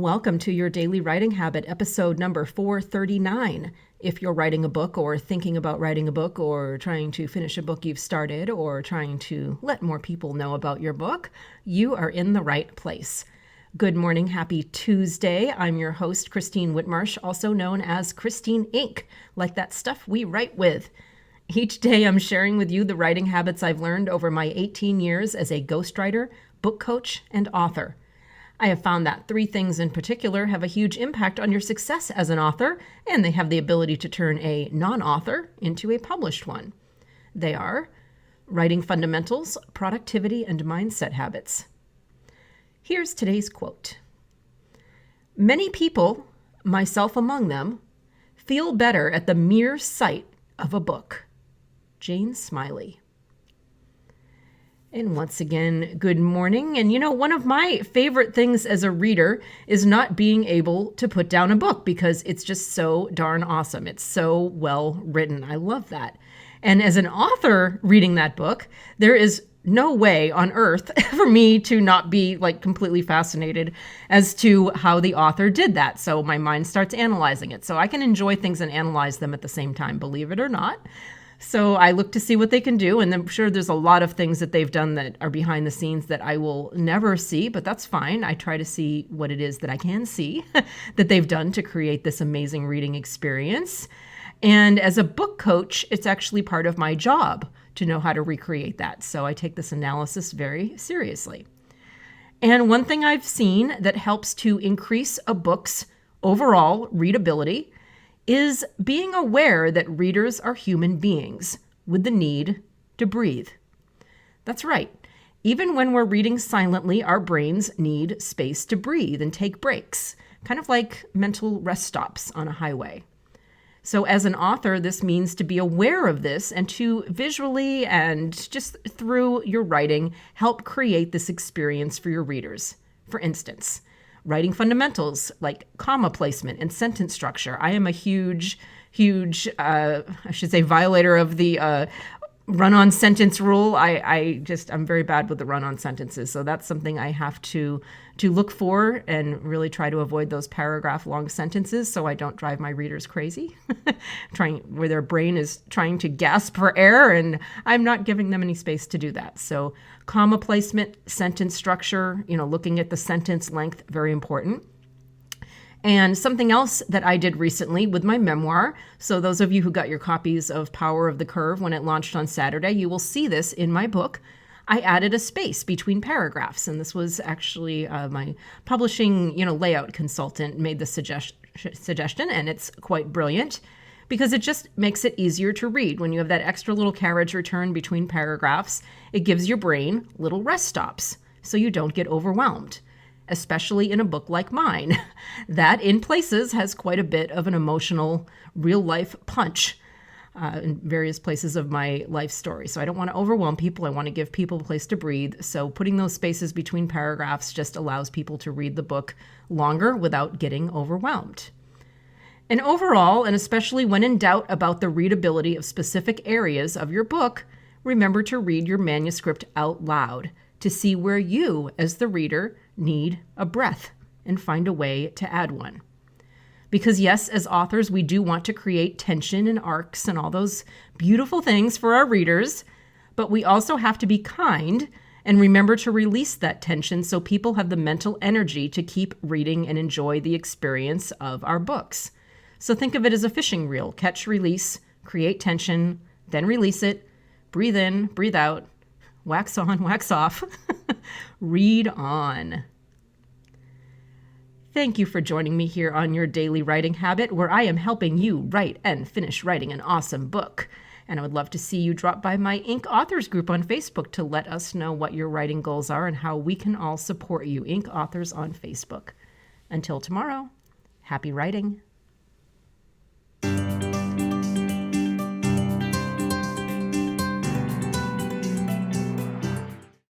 welcome to your Daily Writing Habit, episode number 439. If you're writing a book or thinking about writing a book or trying to finish a book you've started or trying to let more people know about your book, you are in the right place. Good morning, happy Tuesday. I'm your host, Christine Whitmarsh, also known as Christine Inc., like that stuff we write with. Each day I'm sharing with you the writing habits I've learned over my 18 years as a ghostwriter, book coach, and author. I have found that three things in particular have a huge impact on your success as an author, and they have the ability to turn a non-author into a published one. They are writing fundamentals, productivity, and mindset habits. Here's today's quote. Many people, myself among them, feel better at the mere sight of a book. Jane Smiley. And once again, good morning. And one of my favorite things as a reader is not being able to put down a book because it's just so darn awesome. It's so well written. I love that. And as an author reading that book, there is no way on earth for me to not be completely fascinated as to how the author did that. So my mind starts analyzing it. So I can enjoy things and analyze them at the same time, believe it or not. So I look to see what they can do, and I'm sure there's a lot of things that they've done that are behind the scenes that I will never see, but that's fine. I try to see what it is that I can see that they've done to create this amazing reading experience. And as a book coach, it's actually part of my job to know how to recreate that. So I take this analysis very seriously. And one thing I've seen that helps to increase a book's overall readability is being aware that readers are human beings with the need to breathe. That's right. Even when we're reading silently, our brains need space to breathe and take breaks, kind of like mental rest stops on a highway. So as an author, this means to be aware of this and to visually and just through your writing, help create this experience for your readers. For instance, writing fundamentals like comma placement and sentence structure. I am a huge, violator of the run-on sentence rule. I'm very bad with the run-on sentences. So that's something I have to look for and really try to avoid those paragraph-long sentences so I don't drive my readers crazy, where their brain is trying to gasp for air and I'm not giving them any space to do that. So comma placement, sentence structure, looking at the sentence length, very important. And something else that I did recently with my memoir, so those of you who got your copies of Power of the Curve when it launched on Saturday, you will see this in my book. I added a space between paragraphs, and this was actually my publishing, layout consultant made the suggestion, and it's quite brilliant because it just makes it easier to read. When you have that extra little carriage return between paragraphs, it gives your brain little rest stops so you don't get overwhelmed, especially in a book like mine that in places has quite a bit of an emotional real-life punch in various places of my life story. So I don't want to overwhelm people. I want to give people a place to breathe. So putting those spaces between paragraphs just allows people to read the book longer without getting overwhelmed. And overall, and especially when in doubt about the readability of specific areas of your book, remember to read your manuscript out loud to see where you, as the reader, need a breath and find a way to add one. Because yes, as authors, we do want to create tension and arcs and all those beautiful things for our readers, but we also have to be kind and remember to release that tension so people have the mental energy to keep reading and enjoy the experience of our books. So think of it as a fishing reel: catch, release, create tension, then release it, breathe in, breathe out, wax on, wax off, read on. Thank you for joining me here on your Daily Writing Habit, where I am helping you write and finish writing an awesome book. And I would love to see you drop by my Inc. Authors group on Facebook to let us know what your writing goals are and how we can all support you, Inc. Authors on Facebook. Until tomorrow, happy writing.